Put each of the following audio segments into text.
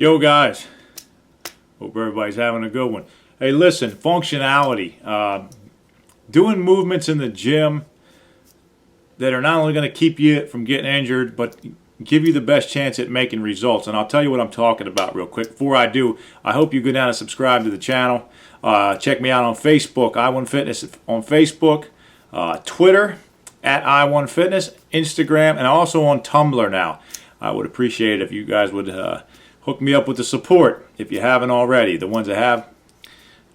Yo guys, hope everybody's having a good one. Hey listen, functionality. Doing movements in the gym that are not only going to keep you from getting injured, but give you the best chance at making results. And I'll tell you what I'm talking about real quick. Before I do, I hope you go down and subscribe to the channel. Check me out on Facebook, I1Fitness on Facebook, Twitter, at I1Fitness, Instagram, and also on Tumblr now. I would appreciate it if you guys would hook me up with the support if you haven't already. The ones that have,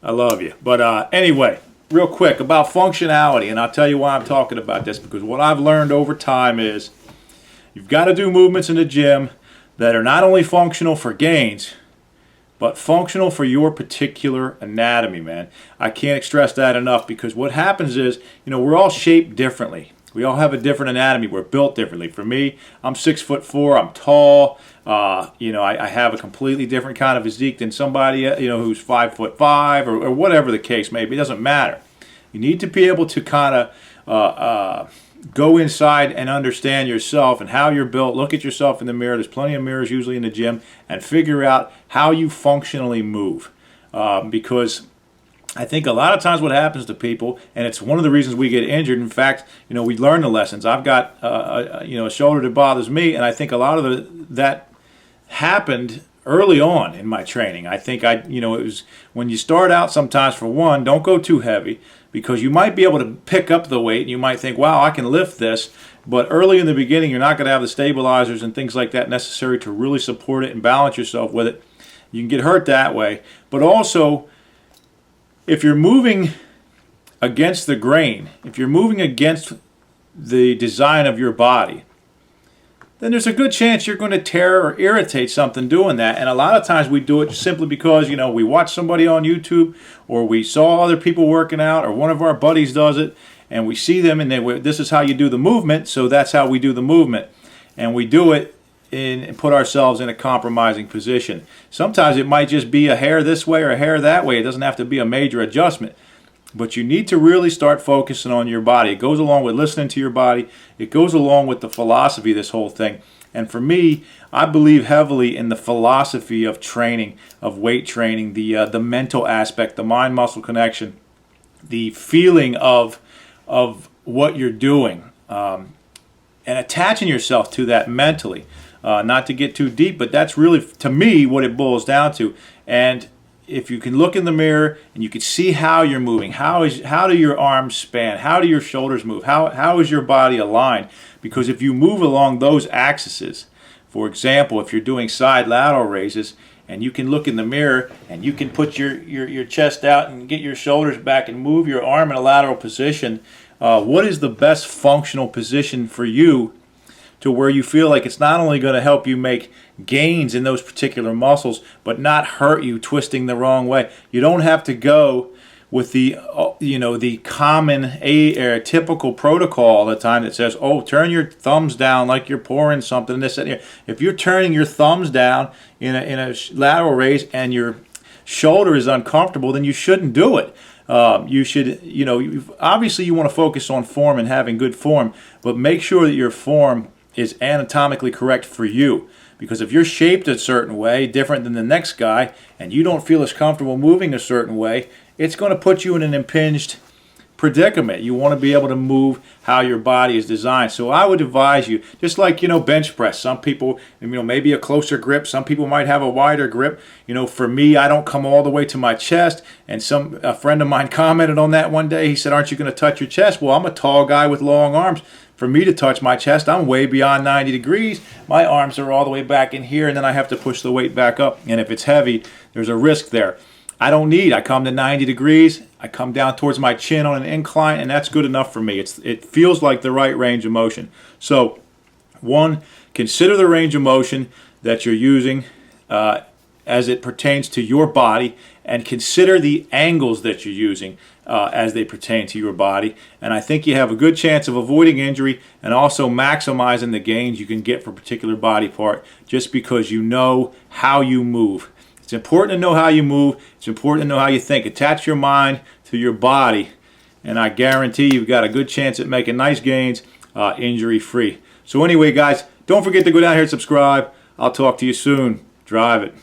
I love you. But anyway, real quick about functionality, and I'll tell you why I'm talking about this, because what I've learned over time is you've got to do movements in the gym that are not only functional for gains, but functional for your particular anatomy, man. I can't stress that enough, because what happens is, we're all shaped differently. We all have a different anatomy. We're built differently. For me, I'm 6'4". I'm tall. I have a completely different kind of physique than somebody who's 5'5" or whatever the case may be. It doesn't matter. You need to be able to kind of go inside and understand yourself and how you're built. Look at yourself in the mirror. There's plenty of mirrors usually in the gym, and figure out how you functionally move. Because I think a lot of times what happens to people, and it's one of the reasons we get injured. In fact, we learn the lessons. I've got a shoulder that bothers me, and I think a lot of that happened early on in my training. I think it was when you start out. Sometimes, for one, don't go too heavy, because you might be able to pick up the weight and you might think, wow, I can lift this. But early in the beginning, you're not going to have the stabilizers and things like that necessary to really support it and balance yourself with it. You can get hurt that way. But also, if you're moving against the grain, if you're moving against the design of your body, then there's a good chance you're going to tear or irritate something doing that. And a lot of times we do it simply because, we watch somebody on YouTube, or we saw other people working out, or one of our buddies does it, and we see them, and this is how you do the movement, so that's how we do the movement. And we do it and put ourselves in a compromising position. Sometimes it might just be a hair this way or a hair that way. It doesn't have to be a major adjustment. But you need to really start focusing on your body. It goes along with listening to your body. It goes along with the philosophy of this whole thing. And for me, I believe heavily in the philosophy of training, of weight training, the mental aspect, the mind-muscle connection, the feeling of what you're doing, and attaching yourself to that mentally. Not to get too deep, but that's really, to me, what it boils down to. And if you can look in the mirror and you can see how you're moving, how do your arms span, how do your shoulders move, how is your body aligned? Because if you move along those axes, for example, if you're doing side lateral raises, and you can look in the mirror and you can put your chest out and get your shoulders back and move your arm in a lateral position, what is the best functional position for you, to where you feel like it's not only going to help you make gains in those particular muscles, but not hurt you twisting the wrong way? You don't have to go with the common typical protocol all the time that says, oh, turn your thumbs down like you're pouring something, this and here. If you're turning your thumbs down in a lateral raise and your shoulder is uncomfortable, then you shouldn't do it. You should, obviously you want to focus on form and having good form, but make sure that your form is anatomically correct for you. Because if you're shaped a certain way, different than the next guy, and you don't feel as comfortable moving a certain way, it's going to put you in an impinged predicament. You want to be able to move how your body is designed. So I would advise you, just like, bench press. Some people, maybe a closer grip. Some people might have a wider grip. For me, I don't come all the way to my chest. And a friend of mine commented on that one day. He said, aren't you going to touch your chest? Well, I'm a tall guy with long arms. For me to touch my chest, I'm way beyond 90 degrees. My arms are all the way back in here, and then I have to push the weight back up. And if it's heavy, there's a risk there. I come to 90 degrees, I come down towards my chin on an incline, and that's good enough for me. It feels like the right range of motion. So, one, consider the range of motion that you're using as it pertains to your body, and consider the angles that you're using as they pertain to your body. And I think you have a good chance of avoiding injury and also maximizing the gains you can get for a particular body part, just because you know how you move. It's important to know how you move. It's important to know how you think. Attach your mind to your body, and I guarantee you've got a good chance at making nice gains injury-free. So anyway, guys, don't forget to go down here and subscribe. I'll talk to you soon. Drive it.